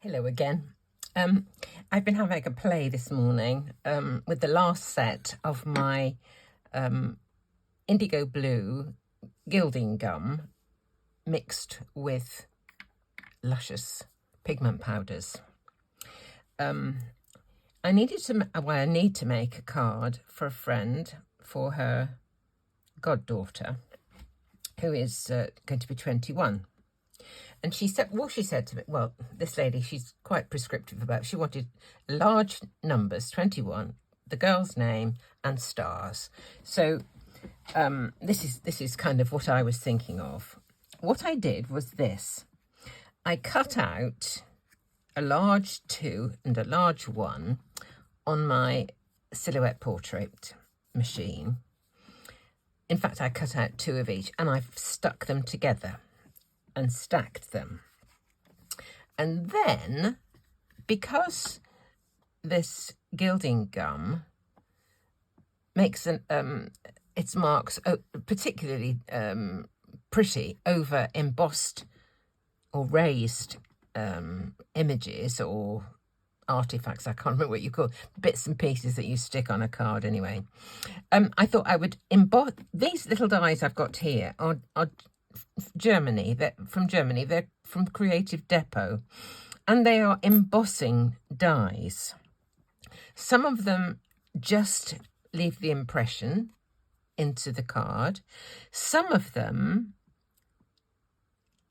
Hello again. I've been having a play this morning with the last set of my indigo blue Gilding Gum mixed with luscious pigment powders. I need to make a card for a friend for her goddaughter who is going to be 21. And she said to me, well, this lady, she's quite prescriptive about, she wanted large numbers, 21, the girl's name and stars. So this is kind of what I was thinking of. What I did was this. I cut out a large 2 and a large 1 on my silhouette portrait machine. In fact, I cut out 2 of each and I've stuck them together and stacked them. And then, because this Gilding Gum makes its marks particularly pretty over embossed or raised images or artifacts, I can't remember what you call it, bits and pieces that you stick on a card anyway. I thought I would emboss these little dies I've got here are Germany. They're from Creative Depot, and they are embossing dies. Some of them just leave the impression into the card. Some of them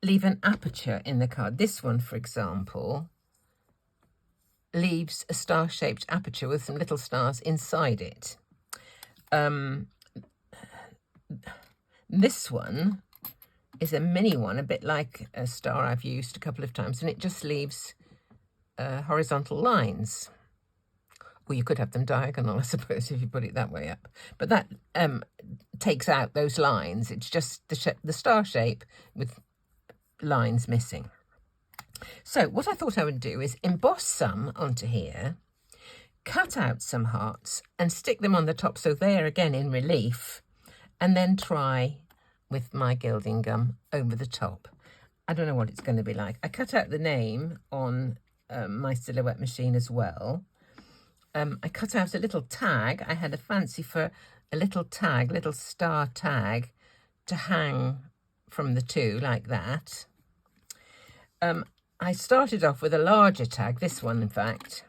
leave an aperture in the card. This one, for example, leaves a star-shaped aperture with some little stars inside it. This one is a mini one, a bit like a star I've used a couple of times, and it just leaves horizontal lines. Or you could have them diagonal, I suppose, if you put it that way up. But that takes out those lines. It's just the star shape with lines missing. So what I thought I would do is emboss some onto here, cut out some hearts and stick them on the top so they're again in relief, and then try with my Gilding Gum over the top. I don't know what it's going to be like. I cut out the name on my silhouette machine as well. I cut out a little tag. I had a fancy for a little tag, little star tag to hang from the 2 like that. I started off with a larger tag, this one in fact,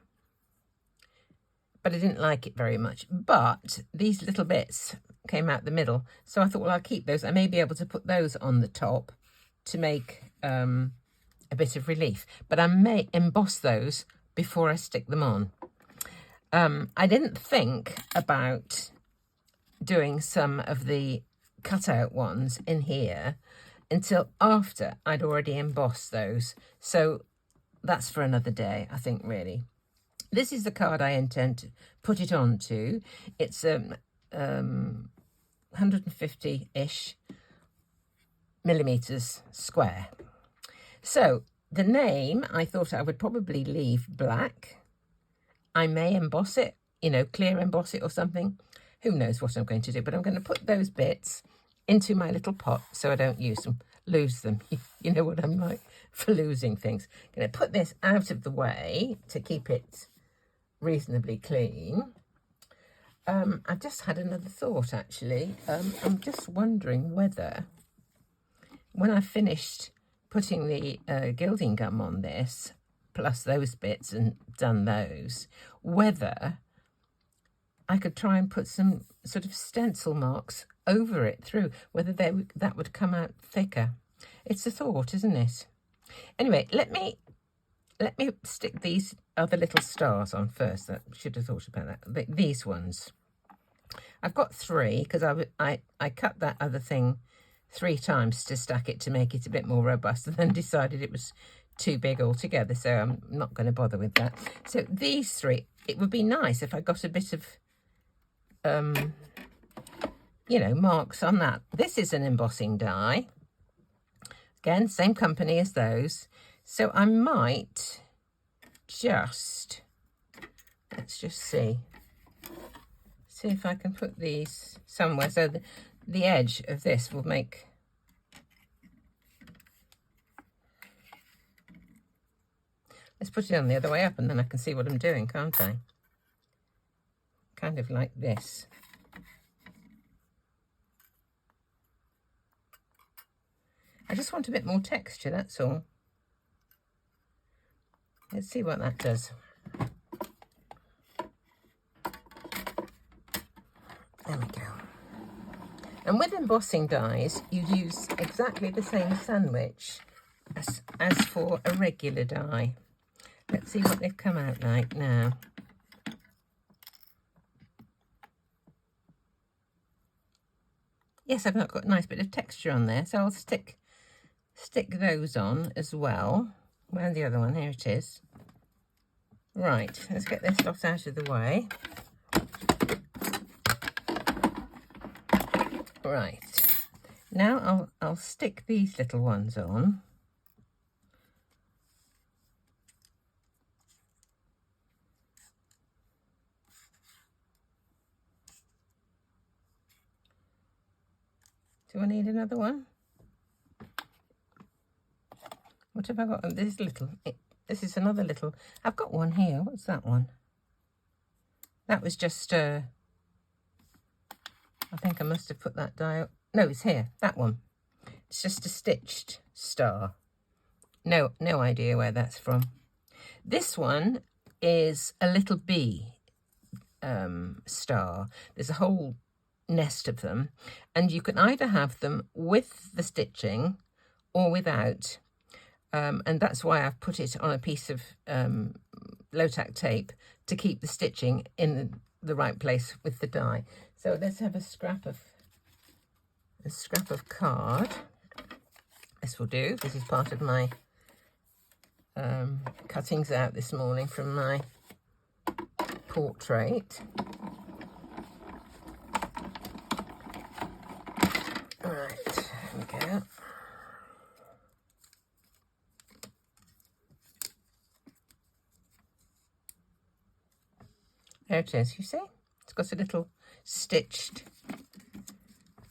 but I didn't like it very much. But these little bits came out the middle, so I thought, well, I'll keep those. I may be able to put those on the top to make a bit of relief, but I may emboss those before I stick them on. I didn't think about doing some of the cutout ones in here until after I'd already embossed those, so that's for another day, I think, really. This is the card I intend to put it onto. It's 150-ish millimeters square. So the name, I thought I would probably leave black. I may emboss it, clear emboss it or something. Who knows what I'm going to do, but I'm going to put those bits into my little pot so I don't lose them. You know what I'm like for losing things. I'm going to put this out of the way to keep it reasonably clean. I've just had another thought, actually. I'm just wondering whether, when I finished putting the Gilding Gum on this, plus those bits and done those, whether I could try and put some sort of stencil marks over it through, whether that would come out thicker. It's a thought, isn't it? Anyway, let me stick these other little stars on first. I should have thought about that. These ones. I've got 3 because I cut that other thing 3 times to stack it to make it a bit more robust, and then decided it was too big altogether, so I'm not going to bother with that. So these 3, it would be nice if I got a bit of marks on that. This is an embossing die. Again, same company as those. So I might let's just see if I can put these somewhere so the edge of this will make Let's put it on the other way up and then I can see what I'm doing, can't I? Kind of like this. I just want a bit more texture, that's all. Let's see what that does. There we go. And with embossing dies, you use exactly the same sandwich as for a regular die. Let's see what they've come out like now. Yes, I've not got a nice bit of texture on there, so I'll stick those on as well. Where's the other one? Here it is. Right, let's get this lot out of the way. Right, now I'll stick these little ones on. Do I need another one? What have I got? This little, this is another little, I've got one here. What's that one? That was just, I think I must have put that die up. No, it's here, that one. It's just a stitched star. No idea where that's from. This one is a little bee star. There's a whole nest of them, and you can either have them with the stitching or without. And that's why I've put it on a piece of low-tack tape to keep the stitching in the right place with the die. So let's have a scrap of card. This will do. This is part of my cuttings out this morning from my portrait. Right, there we go. There it is, you see? It's got a little stitched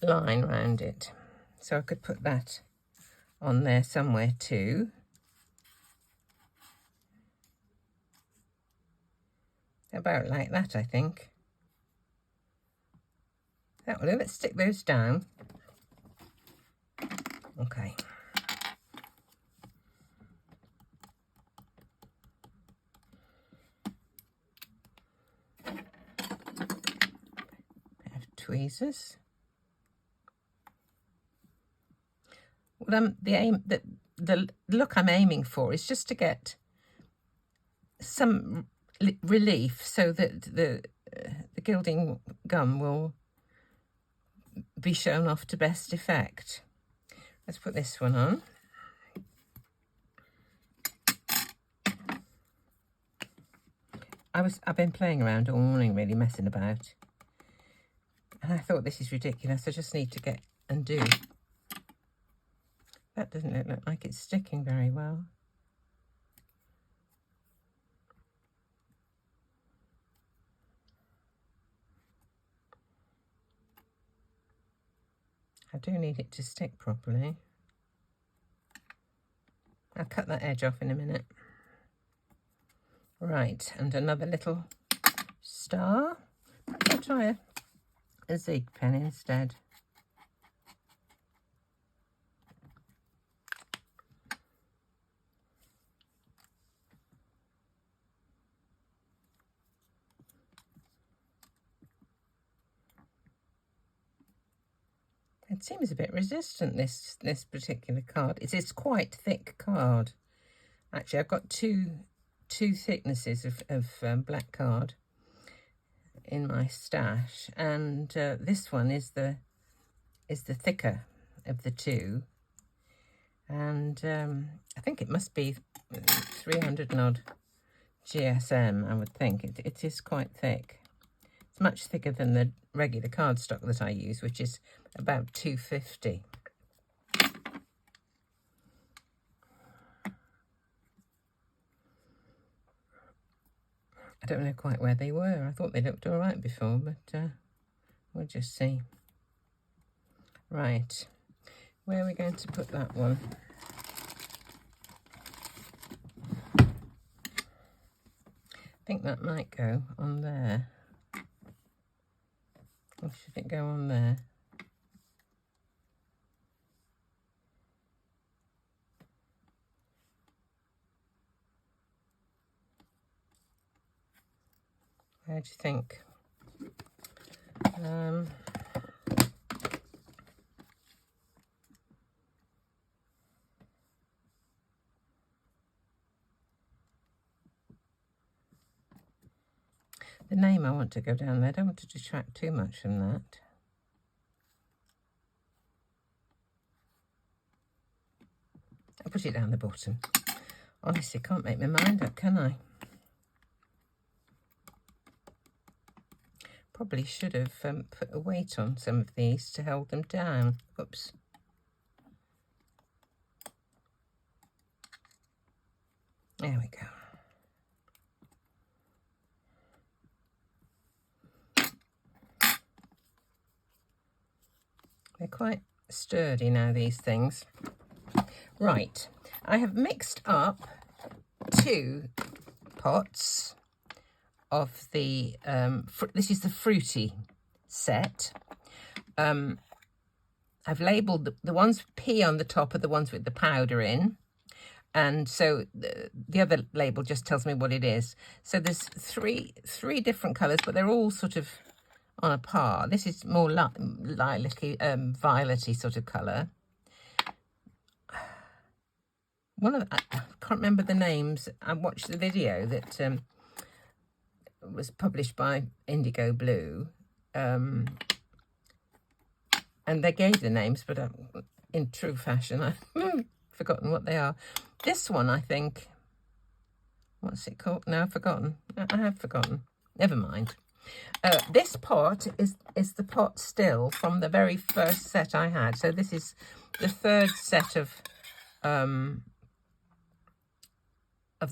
line around it. So I could put that on there somewhere too. About like that, I think. That will do. Let's stick those down. Okay. Tweezers. Well, the look I'm aiming for is just to get some relief so that the gilding gum will be shown off to best effect. Let's put this one on. I've been playing around all morning, really messing about. And I thought, this is ridiculous. I just need to get and do. That doesn't look like it's sticking very well. I do need it to stick properly. I'll cut that edge off in a minute. Right, and another little star. I'll try a zig pen instead. It seems a bit resistant, this particular card. It is quite thick card. Actually, I've got two thicknesses of black card in my stash, and this one is the thicker of the two, and I think it must be 300 and odd GSM. I would think it is quite thick. It's much thicker than the regular cardstock that I use, which is about 250. I don't know quite where they were. I thought they looked all right before, but we'll just see. Right, where are we going to put that one? think that might go on there. Or should it go on there? How do you think? The name I want to go down there. I don't want to detract too much from that. I'll put it down the bottom. Honestly, can't make my mind up, can I? Probably should have put a weight on some of these to hold them down. Oops. There we go. They're quite sturdy now, these things. Right, I have mixed up 2 pots of the, this is the fruity set. I've labelled the ones with P on the top are the ones with the powder in. And so the other label just tells me what it is. So there's three different colours, but they're all sort of on a par. This is more lilac-y, violet-y sort of colour. I can't remember the names. I watched the video that was published by Indigo Blue, and they gave the names, but in true fashion, I've forgotten what they are. This one, I think, what's it called? No, I've forgotten. I have forgotten. Never mind. This pot is the pot still from the very first set I had. So this is the 3rd set of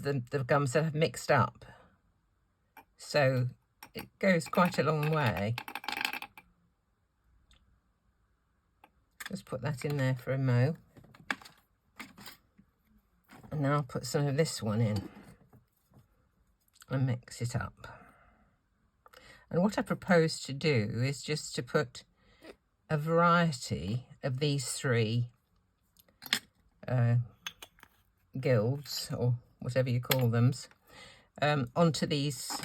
the gums that I've mixed up. So it goes quite a long way. Just put that in there for a mo. And now I'll put some of this one in and mix it up. And what I propose to do is just to put a variety of these 3 gilds, or whatever you call them, onto these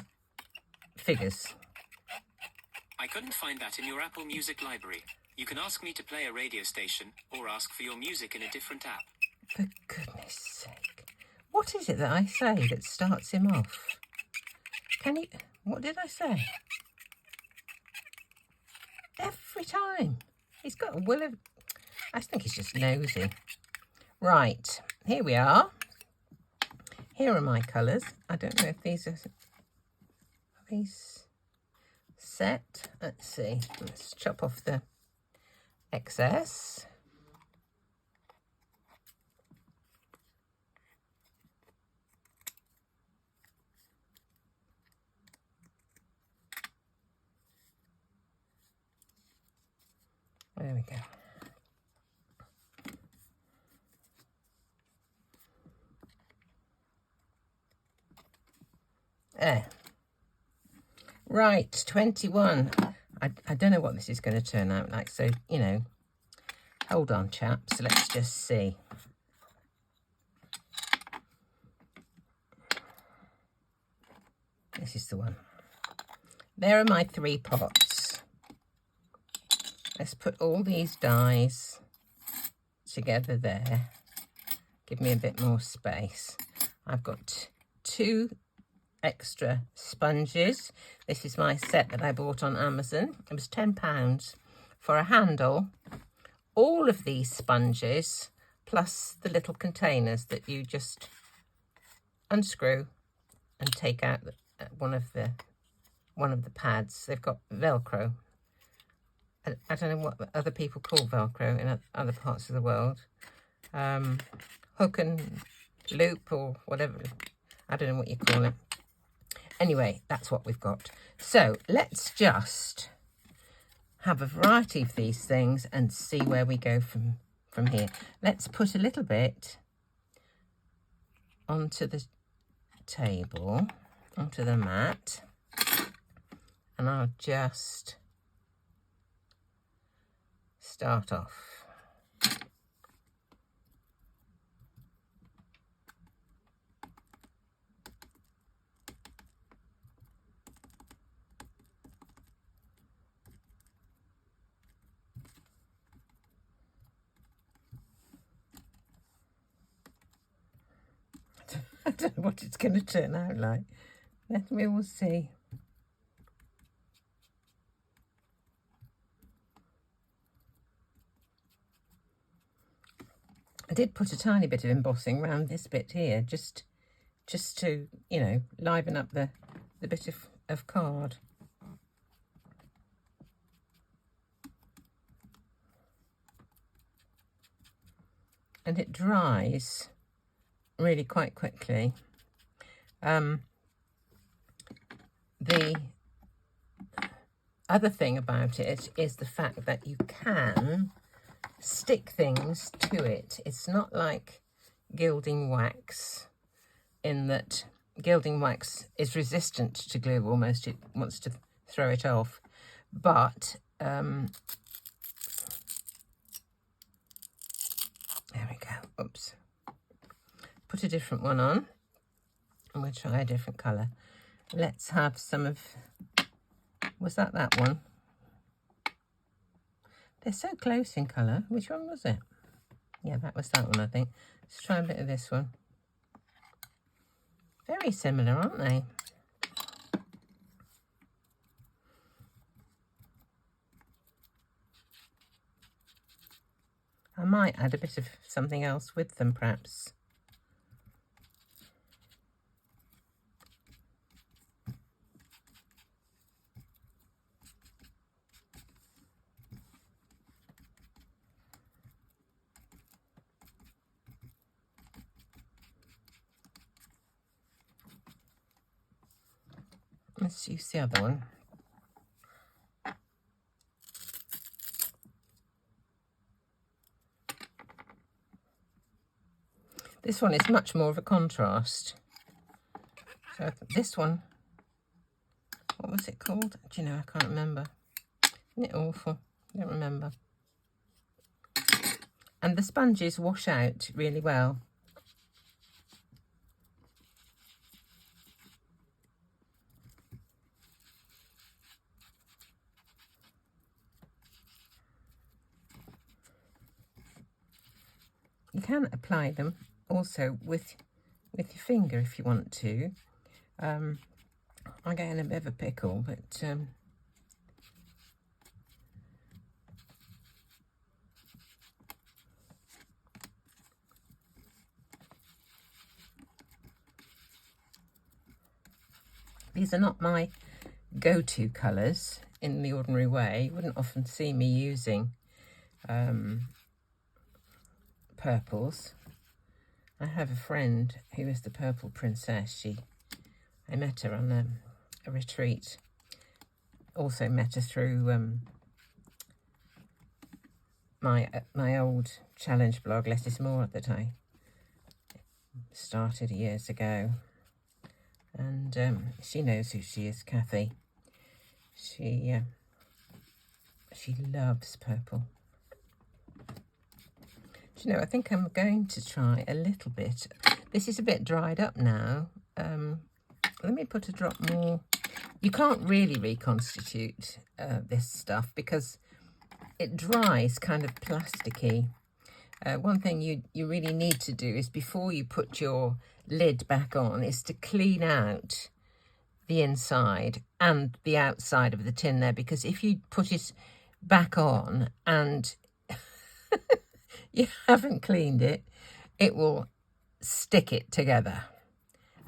figures. I couldn't find that in your Apple Music library. You can ask me to play a radio station or ask for your music in a different app. For goodness sake. What is it that I say that starts him off? Can you... What did I say? Every time. He's got a will of... I think he's just nosy. Right. Here we are. Here are my colours. I don't know if these are these set. Let's see. Let's chop off the excess. There we go. There. Right, 21. I don't know what this is going to turn out like, so, you know, hold on, chaps. Let's just see. This is the one. There are my 3 pots. Let's put all these dies together there. Give me a bit more space. I've got 2 extra sponges. This is my set that I bought on Amazon. It was £10 for a handle. All of these sponges, plus the little containers that you just unscrew and take out one of the pads. They've got Velcro. I don't know what other people call Velcro in other parts of the world. Hook and loop or whatever. I don't know what you call it. Anyway, that's what we've got. So let's just have a variety of these things and see where we go from here. Let's put a little bit onto the table. onto the mat, and I'll just start off. I don't know what it's going to turn out like. Let me all see. I did put a tiny bit of embossing around this bit here, just to, you know, liven up the bit of card. And it dries really quite quickly. The other thing about it is the fact that you can stick things to it. It's not like gilding wax, in that gilding wax is resistant to glue almost. It wants to throw it off. But there we go. Oops. Put a different one on, and we'll try a different colour. Let's have some of, was that one? They're so close in colour. Which one was it? Yeah, that was that one, I think. Let's try a bit of this one. Very similar, aren't they? I might add a bit of something else with them, perhaps. Let's use the other one. This one is much more of a contrast. So this one, what was it called? Do you know, I can't remember. Isn't it awful? I don't remember. And the sponges wash out really well. You can apply them also with your finger if you want to. I'm getting a bit of a pickle, but these are not my go-to colours in the ordinary way. You wouldn't often see me using purples. I have a friend who is the Purple Princess. I met her on a retreat. Also met her through my old challenge blog, Less is More, that I started years ago. And she knows who she is, Kathy. She loves purple. Do you know, I think I'm going to try a little bit. This is a bit dried up now. Let me put a drop more. You can't really reconstitute this stuff because it dries kind of plasticky. One thing you really need to do is, before you put your lid back on, is to clean out the inside and the outside of the tin there, because if you put it back on and you haven't cleaned it, it will stick it together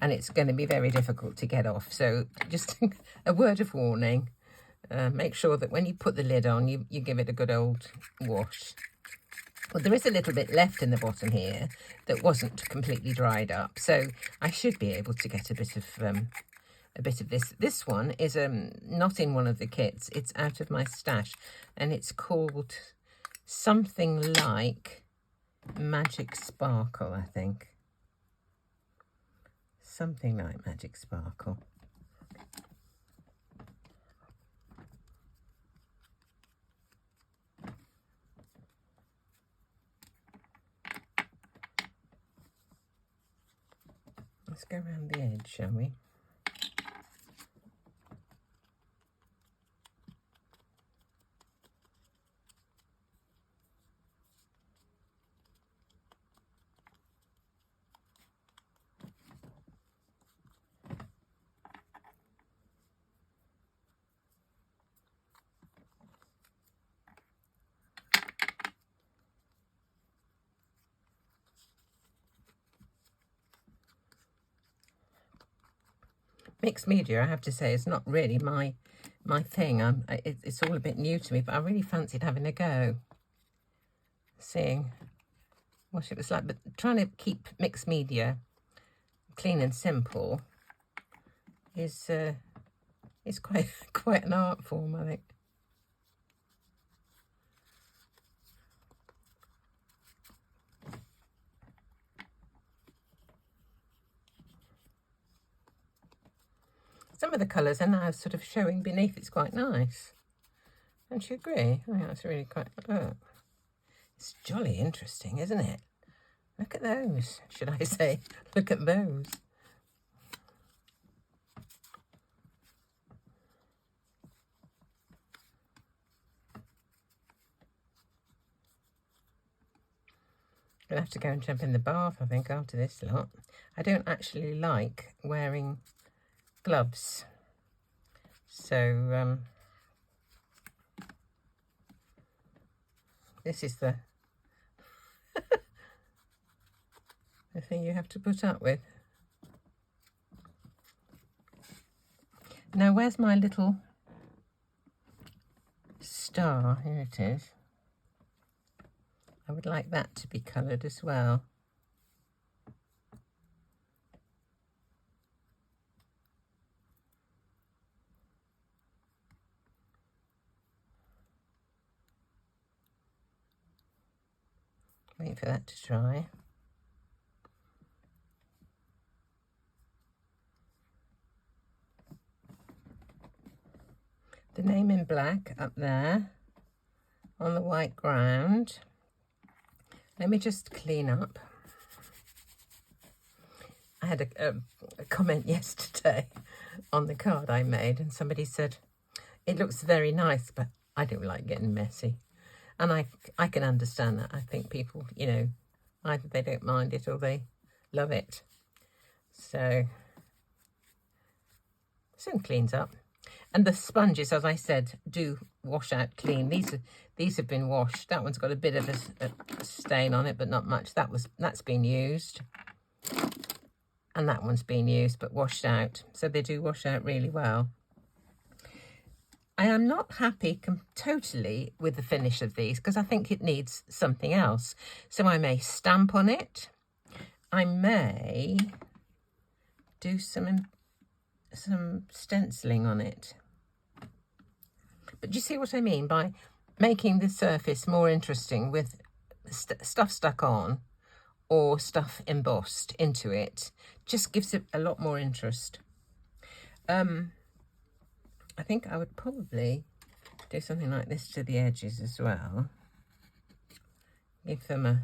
and it's going to be very difficult to get off. So just a word of warning, make sure that when you put the lid on, you give it a good old wash. Well, there is a little bit left in the bottom here that wasn't completely dried up, so I should be able to get a bit of this. This one is not in one of the kits. It's out of my stash, and it's called something like Magic Sparkle, I think. Something like Magic Sparkle. go around the edge, shall we? Mixed media, I have to say, is not really my thing. It's all a bit new to me, but I really fancied having a go, seeing what it was like. But trying to keep mixed media clean and simple is quite an art form, I think. Some of the colours are now sort of showing beneath. It's quite nice. Don't you agree? I think that's really quite... Oh, it's jolly interesting, isn't it? Look at those, should I say. Look at those. I'll have to go and jump in the bath, I think, after this lot. I don't actually like wearing gloves. So, this is the the thing you have to put up with. Now, where's my little star? Here it is. I would like that to be coloured as well. Wait for that to dry. The name in black up there on the white ground. Let me just clean up. I had a comment yesterday on the card I made, and somebody said, it looks very nice, but I don't like getting messy. And I can understand that. I think people, you know, either they don't mind it or they love it. So soon cleans up. And the sponges, as I said, do wash out clean. These have been washed. That one's got a bit of a stain on it, but not much. That's been used. And that one's been used, but washed out. So they do wash out really well. I am not happy totally with the finish of these because I think it needs something else. So I may stamp on it. I may do some stenciling on it. But do you see what I mean by making the surface more interesting with stuff stuck on or stuff embossed into it? Just gives it a lot more interest. I think I would probably do something like this to the edges as well. Give them a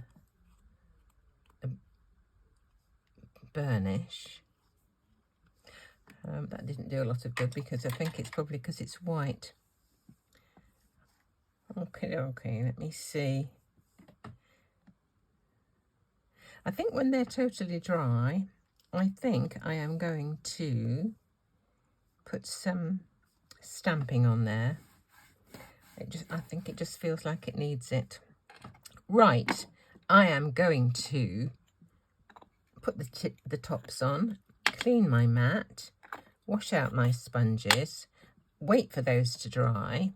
burnish. That didn't do a lot of good because I think it's probably because it's white. Okay, let me see. I think when they're totally dry, I think I am going to put some stamping on there. I think it just feels like it needs it. Right, I am going to put the tops on, clean my mat, wash out my sponges, wait for those to dry,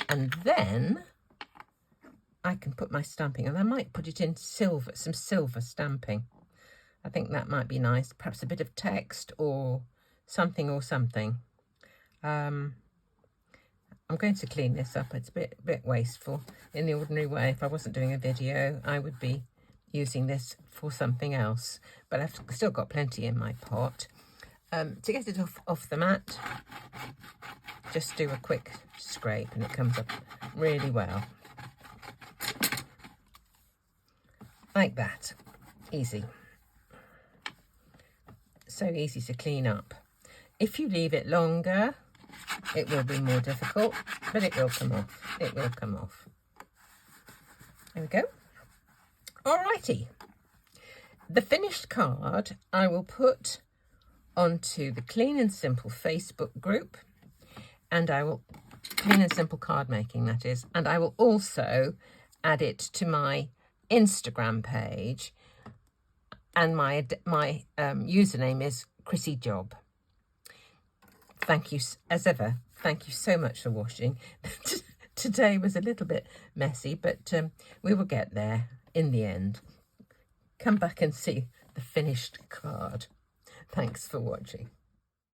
and then I can put my stamping, and I might put it in silver, some silver stamping. I think that might be nice. Perhaps a bit of text or something. I'm going to clean this up. It's a bit wasteful. In the ordinary way, if I wasn't doing a video, I would be using this for something else. But I've still got plenty in my pot. To get it off the mat, just do a quick scrape and it comes up really well. Like that. Easy. so easy to clean up. If you leave it longer, it will be more difficult, but it will come off. It will come off. There we go. Alrighty. The finished card I will put onto the Clean and Simple Facebook group, and I will, Clean and Simple card making, that is, and I will also add it to my Instagram page, and my username is Chrissy Job. Thank you, as ever, thank you so much for watching. Today was a little bit messy, but we will get there in the end. Come back and see the finished card. Thanks for watching.